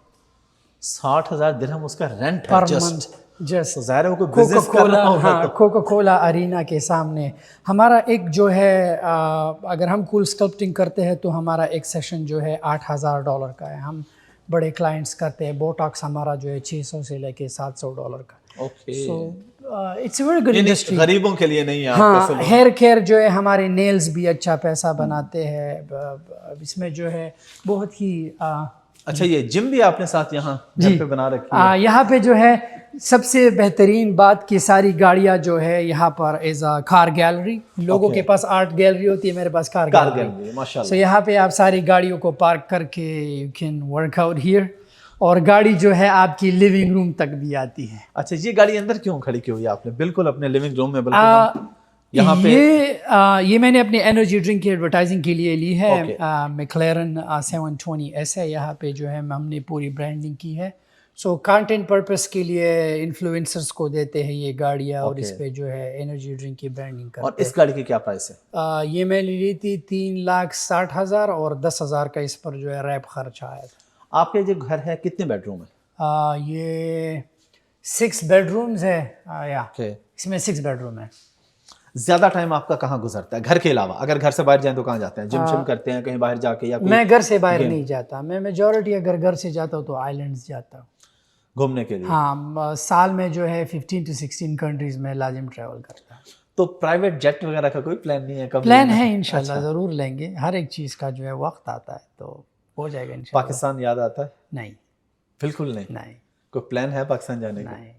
60,000 درہم اس کا رینٹ ہے پر جسٹ. منتھ. جس ظاہر ہے وہ کوئی بزنس کر کوکا رہا کولا، ہوگا ہاں تو. کوکا کولا ارینا کے سامنے ہمارا ایک جو ہے اگر ہم کول اسکلپٹنگ کرتے ہیں تو ہمارا ایک سیشن جو ہے $8,000 کا ہے. ہم بڑے کلائنٹس کرتے ہیں. بوٹاکس ہمارا جو ہے 600 سے لے کے $700 کا. Okay. So it's a very good industry. غریبوں کے لیے نہیں ہے. ہاں ہیئر کیئر جو ہے ہمارے نیلز بھی اچھا پیسہ بناتے ہیں. اس میں جو ہے بہت ہی اچھا یہ جم بھی آپ نے ساتھ یہاں گھر پہ بنا رکھی ہے؟ یہاں پہ جو ہے سب سے بہترین بات کہ ساری گاڑیاں جو ہے یہاں پر ایز اے کار گیلری. لوگوں کے پاس آرٹ گیلری ہوتی ہے, میرے پاس کار گیلری. ماشاءاللہ. سو یہاں پہ آپ ساری گاڑیوں کو پارک کر کے you can work out here, اور گاڑی جو ہے آپ کی لیونگ روم تک بھی آتی ہے. اچھا یہ گاڑی اندر کیوں کھڑی کی ہوئی ہے آپ نے بالکل اپنے لیونگ روم میں؟ بلکہ یہاں پہ یہ میں نے اپنے انرجی ڈرنک کی ایڈورٹائزنگ کے لیے لی ہے. میکلارن 720S ہے. یہاں پہ جو ہے ہم نے پوری برانڈنگ کی ہے. سو کانٹینٹ پرپس کے لیے انفلوئنسرس کو دیتے ہیں یہ گاڑیاں, اور اس پہ جو ہے انرجی ڈرنک کی برانڈنگ کرتے ہیں. اور اس گاڑی کی کیا پرائس ہے؟ یہ میں نے لی تھی 3,60,000 اور 10,000 کا اس پر جو ہے ریپ خرچ آیا تھا. آپ کے جو گھر ہے کتنے بیڈ روم ہے؟ یہ 6 بیڈ رومز ہے. اس میں 6 بیڈ روم ہے. زیادہ ٹائم آپ کا کہاں گزرتا ہے گھر کے علاوہ؟ اگر گھر سے باہر جائیں تو کہاں جاتے ہیں؟ جم شم کرتے ہیں کہیں باہر جا کے؟ یا میں گھر سے باہر نہیں جاتا. میں میجورٹی اگر گھر سے جاتا ہوں تو آئی لینڈس جاتا ہوں گھومنے کے لیے. ہاں سال میں جو ہے 15 to 16 کنٹریز میں لازم ٹریول کرتا ہوں. تو پرائیویٹ جیٹ وغیرہ کا کوئی پلان نہیں ہے؟ پلان ہے انشاءاللہ, ضرور لیں گے. ہر ایک چیز کا جو ہے وقت آتا ہے تو ہو جائے گا انشاءاللہ. پاکستان یاد آتا ہے؟ نہیں بالکل نہیں. نہیں. کوئی پلان ہے پاکستان جانے کا؟ نہیں.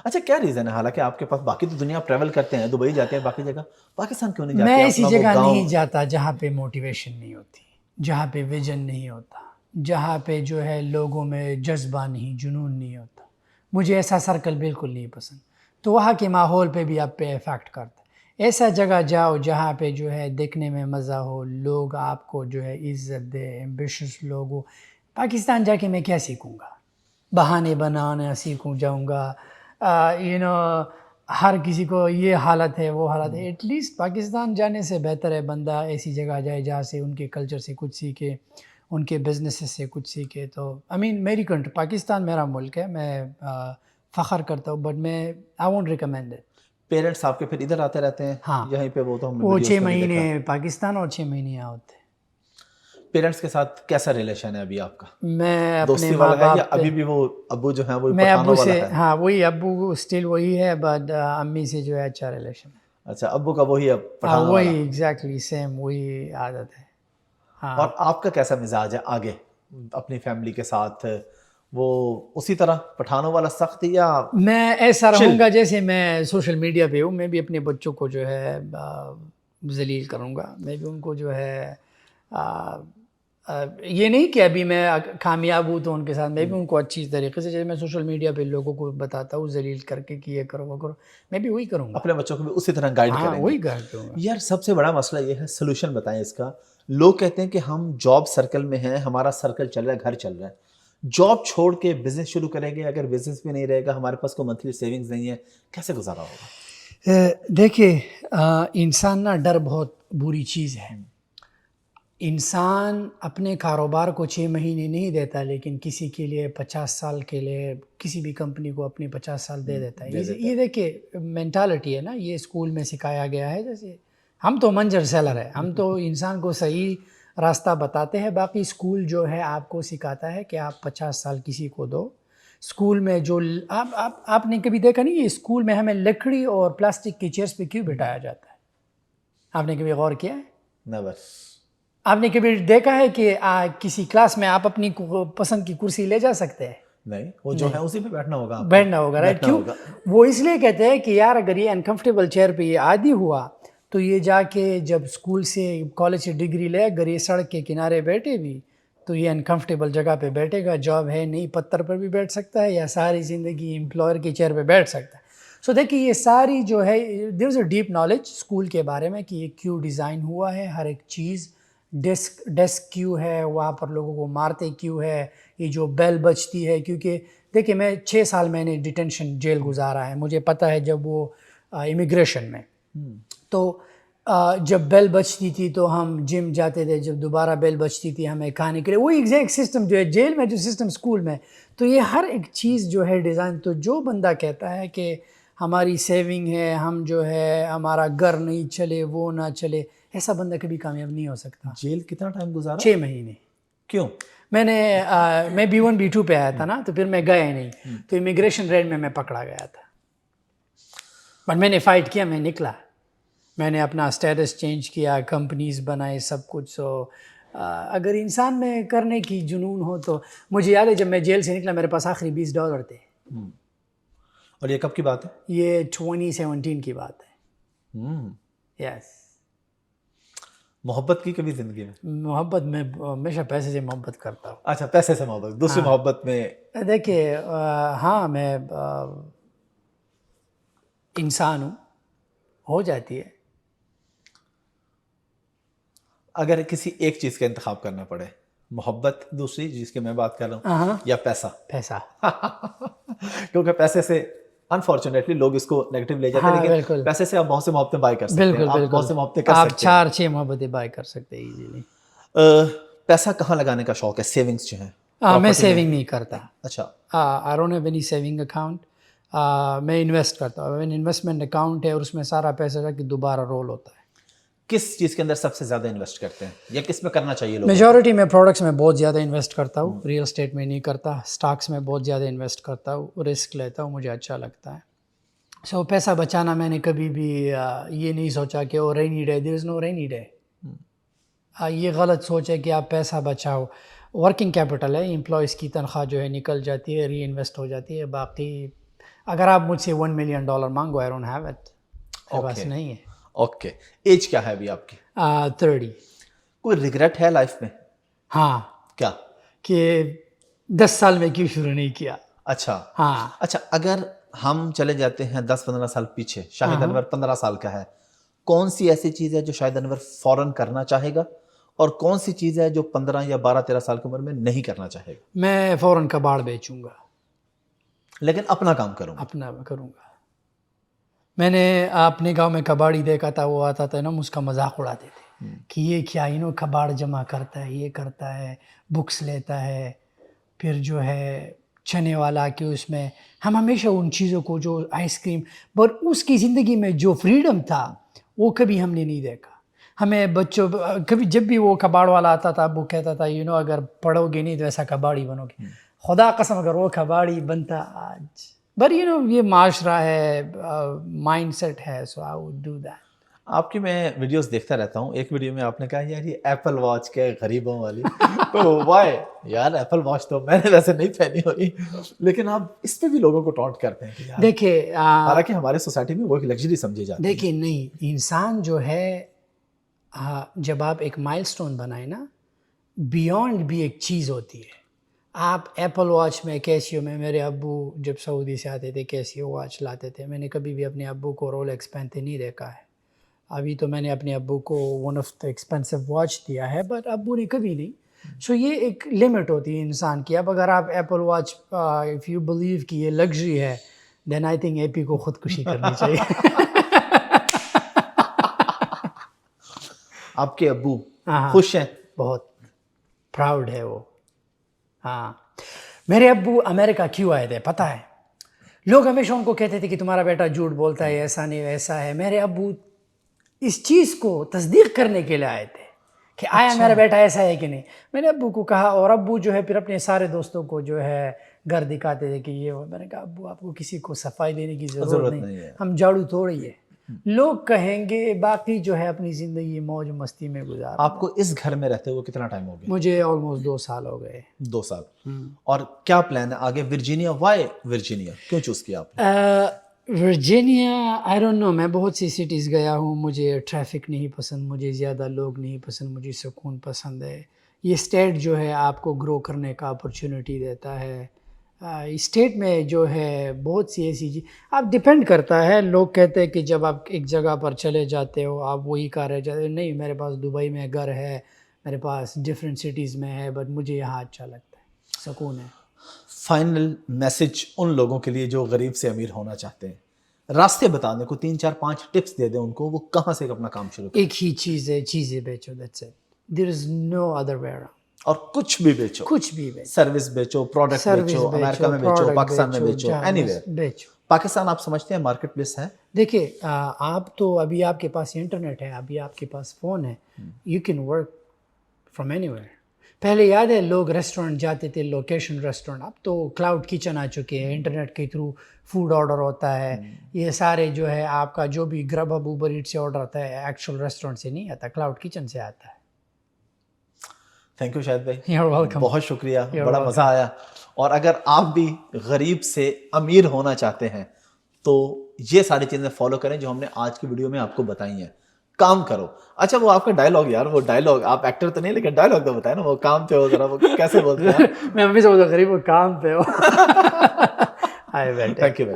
اچھا کیا ریزن ہے؟ حالانکہ آپ کے پاس باقی تو دنیا ٹریول کرتے ہیں, دبئی جاتے ہیں, باقی جگہ, پاکستان کیوں نہیں جاتے؟ میں ایسی جگہ نہیں جاتا جہاں پہ موٹیویشن نہیں ہوتی, جہاں پہ ویژن نہیں ہوتا, جہاں پہ جو ہے لوگوں میں جذبہ نہیں, جنون نہیں ہوتا. مجھے ایسا سرکل بالکل نہیں پسند. تو وہاں کے ماحول پہ بھی آپ پہ افیکٹ کرتا ہے. ایسا جگہ جاؤ جہاں پہ جو ہے دیکھنے میں مزہ ہو, لوگ آپ کو جو ہے عزت دے, ایمبیشس لوگ ہو. پاکستان جا کے میں کیا سیکھوں گا؟ بہانے بنانا سیکھوں جاؤں گا. ہر کسی کو یہ حالت ہے وہ حالت ہے. ایٹ لیسٹ پاکستان جانے سے بہتر ہے بندہ ایسی جگہ جائے جہاں سے ان کے کلچر سے کچھ سیکھے, ان کے بزنس سے کچھ سیکھے. تو میری کنٹری پاکستان میرا ملک ہے, میں فخر کرتا ہوں, بٹ میں آئی وونٹ ریکمینڈ اٹ. پیرنٹس آپ کے پھر ادھر آتے رہتے ہیں؟ ہاں یہیں پہ وہ 6 مہینے پاکستان اور 6 مہینے یہاں ہوتے ہیں. پیرنٹس کے ساتھ کیسا ریلیشن ہے ابھی آپ کا؟ میں دوستی والا ہے یا ابھی بھی وہ ابو جو ہیں وہ میں ابو والا سے ہے؟ ہاں وہی ابو اسٹل وہی ہے, بٹ امی سے جو ہے اچھا ریلیشن ہے. اچھا ابو کا وہی پٹھان والا؟ وہی ایگزیکٹلی سیم وہی عادت ہے. ہاں. اور آپ کا کیسا مزاج ہے آگے اپنی فیملی کے ساتھ؟ وہ اسی طرح پٹھانوں والا سخت یا؟ میں ایسا رہوں گا جیسے میں سوشل میڈیا پہ ہوں. میں بھی اپنے بچوں کو جو ہے ذلیل کروں گا. میں بھی ان کو جو ہے یہ نہیں کہ ابھی میں کامیاب ہوں تو ان کے ساتھ, میں بھی ان کو اچھی طریقے سے, جیسے میں سوشل میڈیا پہ لوگوں کو بتاتا ہوں ذلیل کر کے کہ یہ کرو وہ کرو, میں بھی وہی کروں گا. اپنے بچوں کو بھی اسی طرح گائیڈ کریں گے؟ وہی گائیڈ کروں گا. یار سب سے بڑا مسئلہ یہ ہے, سلوشن بتائیں اس کا. لوگ کہتے ہیں کہ ہم جاب سرکل میں ہیں, ہمارا سرکل چل رہا ہے, گھر چل رہا ہے, جاب چھوڑ کے بزنس شروع کریں گے, اگر بزنس بھی نہیں رہے گا, ہمارے پاس کوئی منتھلی سیونگز نہیں ہے, کیسے گزارا ہوگا؟ دیکھیے انسان نا ڈر بہت بری چیز ہے. انسان اپنے کاروبار کو 6 مہینے نہیں دیتا, لیکن کسی کے لیے 50 سال کے لیے, کسی بھی کمپنی کو اپنی 50 سال دے دیتا ہے. یہ دیکھیے مینٹالٹی ہے نا, یہ اسکول میں سکھایا گیا ہے. جیسے ہم تو منجر سیلر ہے, ہم تو انسان کو صحیح راستہ بتاتے ہیں. باقی اسکول جو ہے آپ کو سکھاتا ہے کہ آپ 50 سال کسی کو دو. اسکول میں جو آپ نے کبھی دیکھا نہیں, اسکول میں ہمیں لکڑی اور پلاسٹک کی چیئرس پہ کیوں بٹھایا جاتا ہے؟ آپ نے کبھی غور کیا ہے؟ نیور. آپ نے کبھی دیکھا ہے کہ کسی کلاس میں آپ اپنی پسند کی کرسی لے جا سکتے ہیں؟ نہیں, وہ جو ہے اسی پہ بیٹھنا ہوگا رائٹ. کیوں؟ وہ اس لیے کہتے ہیں کہ یار اگر یہ انکمفرٹیبل چیئر پہ یہ عادی ہوا تو یہ جا کے جب اسکول سے کالج سے ڈگری لے, اگر یہ سڑک کے کنارے بیٹھے بھی تو یہ انکمفرٹیبل جگہ پہ بیٹھے گا. جاب ہے نہیں, پتھر پر بھی بیٹھ سکتا ہے, یا ساری زندگی امپلائر کی چیئر پہ بیٹھ سکتا ہے. سو دیکھیے یہ ساری جو ہے دیر از اے ڈیپ نالج اسکول کے بارے میں کہ یہ کیوں ڈیزائن ہوا ہے, ہر ایک چیز. ڈیسک کیوں ہے, وہاں پر لوگوں کو مارتے کیوں ہے, یہ جو بیل بجتی ہے. کیونکہ دیکھیں میں 6 سال میں نے ڈیٹینشن جیل گزارا ہے, مجھے پتہ ہے جب وہ امیگریشن میں. تو جب بیل بجتی تھی تو ہم جم جاتے تھے, جب دوبارہ بیل بجتی تھی ہمیں کھانے کے لیے, وہی ایگزیکٹ سسٹم جو ہے جیل میں جو سسٹم اسکول میں, تو یہ ہر ایک چیز جو ہے ڈیزائن. تو جو بندہ کہتا ہے کہ ہماری سیونگ ہے, ہم جو ہے ہمارا گھر نہیں چلے, وہ نہ چلے, ایسا بندہ کبھی کامیاب نہیں ہو سکتا. جیل کتنا ٹائم گزارا؟ 6 مہینے. کیوں؟ میں B1 B2 پہ آیا تھا نا, تو پھر میں گیا ہی نہیں, تو امیگریشن ریڈ میں پکڑا گیا تھا. بٹ میں نے فائٹ کیا, میں نکلا, میں نے اپنا اسٹیٹس چینج کیا, کمپنیز بنائے, سب کچھ. سو اگر انسان میں کرنے کی جنون ہو تو, مجھے یاد ہے جب میں جیل سے نکلا میرے پاس آخری $20 تھے. اور یہ کب کی بات ہے؟ یہ 2017 کی بات ہے. یس. محبت کی کبھی زندگی میں؟ محبت میں ہمیشہ پیسے سے محبت کرتا ہوں. اچھا, پیسے سے محبت. دوسری محبت میں دیکھیے, ہاں میں انسان ہوں, ہو جاتی ہے. اگر کسی ایک چیز کا انتخاب کرنا پڑے, محبت دوسری جس کی میں بات کر رہا ہوں, یا پیسہ؟ پیسہ. کیونکہ پیسے سے انفارچونیٹلی لوگ اس کو نیگیٹو لے جاتے ہیں, لیکن پیسے سے آپ بہت سے محبتیں بائی کر سکتے ہیں. آپ بہت سے محبتیں کر سکتے ہیں, آپ 4-6 محبتیں بائی کر سکتے ہیں ایزیلی. پیسہ کہاں لگانے کا شوق ہے؟ سیونگز جو ہیں. میں سیونگ نہیں کرتا. اچھا. I don't have any saving account. میں انویسٹ کرتا ہوں. انویسٹمنٹ اکاؤنٹ ہے اور اس میں سارا پیسہ جا کے دوبارہ رول ہوتا ہے. کس چیز کے اندر سب سے زیادہ انویسٹ کرتے ہیں, یا کس میں کرنا چاہیے لوگوں؟ میجورٹی میں پروڈکٹس میں بہت زیادہ انویسٹ کرتا ہوں. ریئل اسٹیٹ میں نہیں کرتا. اسٹاکس میں بہت زیادہ انویسٹ کرتا ہوں, رسک لیتا ہوں, مجھے اچھا لگتا ہے. سو پیسہ بچانا میں نے کبھی بھی یہ نہیں سوچا کہ او رینی ڈے, دیر از نو رینی ڈے. یہ غلط سوچ ہے کہ آپ پیسہ بچاؤ. ورکنگ کیپٹل ہے, امپلائیز کی تنخواہ جو ہے نکل جاتی ہے, ری انویسٹ ہو جاتی ہے. باقی اگر آپ مجھ سے $1 ملین مانگو, آئی ڈونٹ ہیو اٹ, میرے پاس نہیں ہے. اوکے. ایج کیا ہے ابھی آپ کی؟ 30. کوئی ریگریٹ ہے لائف میں؟ ہاں. کیا؟ کہ 10 سال میں کیوں شروع نہیں کیا. اچھا. ہاں. اچھا, اگر ہم چلے جاتے ہیں 10-15 سال پیچھے, شاہد انور 15 سال کا ہے, کون سی ایسی چیز ہے جو شاہد انور فوراً کرنا چاہے گا, اور کون سی چیز ہے جو 15 یا 12-13 سال کی عمر میں نہیں کرنا چاہے گا؟ میں فوراً کباڑ بیچوں گا. لیکن اپنا کام کروں گا. اپنا کروں گا. میں نے اپنے گاؤں میں کباڑی دیکھا تھا, وہ آتا تھا نا, اس کا مذاق اڑاتے تھے کہ یہ کیا, کباڑ جمع کرتا ہے, یہ کرتا ہے, بکس لیتا ہے, پھر جو ہے چنے والا کہ اس میں. ہم ہمیشہ ان چیزوں کو, جو آئس کریم, پر اس کی زندگی میں جو فریڈم تھا وہ کبھی ہم نے نہیں دیکھا. ہمیں بچوں کبھی جب بھی وہ کباڑ والا آتا تھا, وہ کہتا تھا اگر پڑھو گے نہیں تو ایسا کباڑی بنو گے. خدا قسم اگر وہ کباڑی بنتا آج, بٹ یہ معاشرہ ہے, مائنڈ سیٹ ہے, سو آئی وڈ ڈو دیٹ. آپ کی میں ویڈیوز دیکھتا رہتا ہوں. ایک ویڈیو میں آپ نے کہا یار یہ ایپل واچ کے غریبوں والی, تو وائی یار ایپل واچ تو میں نے ویسے نہیں پہنی ہوئی, لیکن آپ اس پہ بھی لوگوں کو ٹونٹ کرتے ہیں کہ دیکھیے, حالانکہ ہمارے سوسائٹی میں وہ ایک لگژری سمجھی جاتی ہے. دیکھیے نہیں, انسان جو ہے جب آپ ایک مائل سٹون بنائیں نا, بیونڈ بھی ایک چیز ہوتی ہے. آپ ایپل واچ میں, کیسیو میں, میرے ابو جب سعودی سے آتے تھے کیسیو واچ لاتے تھے, میں نے کبھی بھی اپنے ابو کو رولیکس پہنتے نہیں دیکھا ہے. ابھی تو میں نے اپنے ابو کو one of the expensive watch دیا ہے, بٹ ابو نے کبھی نہیں. سو یہ ایک لمٹ ہوتی ہے انسان کی. اب اگر آپ apple watch, if you believe کہ یہ لگژری ہے, دین آئی تھنک اے پی کو خودکشی کرنی چاہیے. آپ کے ابو خوش ہیں؟ بہت پراؤڈ ہے وہ. ہاں, میرے ابو امریکہ کیوں آئے تھے پتہ ہے؟ لوگ ہمیشہ ان کو کہتے تھے کہ تمہارا بیٹا جھوٹ بولتا ہے, ایسا نہیں ویسا ہے. میرے ابو اس چیز کو تصدیق کرنے کے لیے آئے تھے کہ آیا میرا بیٹا ایسا ہے کہ نہیں. میں نے ابو کو کہا, اور ابو جو ہے پھر اپنے سارے دوستوں کو جو ہے گھر دکھاتے تھے کہ یہ. میں نے کہا ابو آپ کو کسی کو صفائی دینے کی ضرورت نہیں ہے, ہم جھاڑو توڑی ہے. لوگ کہیں گے, باقی جو ہے اپنی زندگی موج مستی میں گزار. آپ کو اس گھر میں رہتے ہوئے کتنا ٹائم ہو گیا؟ مجھے آلموسٹ 2 سال ہو گئے. 2 سال. اور کیا پلان ہے آگے؟ ورجینیا, وائی ورجینیا کیوں چوز کیا آپ نے؟ ورجینیا آئی ڈونٹ نو, میں بہت سی سٹیز گیا ہوں, مجھے ٹریفک نہیں پسند, مجھے زیادہ لوگ نہیں پسند, مجھے سکون پسند ہے. یہ اسٹیٹ جو ہے آپ کو گرو کرنے کا اپرچونیٹی دیتا ہے. اسٹیٹ میں جو ہے بہت سی ایسی چیز, آپ ڈپینڈ کرتا ہے. لوگ کہتے ہیں کہ جب آپ ایک جگہ پر چلے جاتے ہو آپ وہی کا رہ جاتے. نہیں, میرے پاس دبئی میں گھر ہے, میرے پاس ڈفرینٹ سٹیز میں ہے, بٹ مجھے یہاں اچھا لگتا ہے, سکون ہے. فائنل میسج ان لوگوں کے لیے جو غریب سے امیر ہونا چاہتے ہیں, راستے بتا دیں, کوئی 3-4-5 ٹپس دے دیں ان کو, وہ کہاں سے اپنا کام شروع کریں. ایک ہی چیز ہے, چیزیں بیچو, that's it. There is no other way around. اور کچھ بھی بیچو, کچھ بھی بیچو, سروس بیچو, پروڈکٹ بیچو, امریکہ میں بیچو, پاکستان میں بیچو, اینی ویئر بیچو. پاکستان آپ سمجھتے ہیں مارکیٹ پلیس ہے؟ دیکھیں آپ تو ابھی آپ کے پاس انٹرنیٹ ہے, ابھی آپ کے پاس فون ہے, you can work from any where. پہلے یاد ہے لوگ ریسٹورینٹ جاتے تھے, لوکیشن ریسٹورینٹ, اب تو کلاؤڈ کچن آ چکے ہیں, انٹرنیٹ کے تھرو فوڈ آرڈر ہوتا ہے. یہ سارے جو ہے آپ کا جو بھی گرب ہب اوبر ایٹ سے آرڈر آتا ہے ایکچوئل ریسٹورینٹ سے نہیں آتا, کلاؤڈ کچن سے آتا ہے. تھینک یو شاہد بھائی, You're welcome. بہت شکریہ, بڑا مزہ آیا. اور اگر آپ بھی غریب سے امیر ہونا چاہتے ہیں تو یہ ساری چیزیں فالو کریں جو ہم نے آج کی ویڈیو میں آپ کو بتائی ہیں. کام کرو. اچھا وہ آپ کا ڈائلاگ یار, وہ ڈائلاگ, آپ ایکٹر تو نہیں لیکن ڈائلاگ تو بتائیں نا, وہ کام پہ ہو ذرا, وہ کیسے بولتے ہیں؟ میں ہمیشہ بولتا غریب وہ کام پہ ہو. Thank you.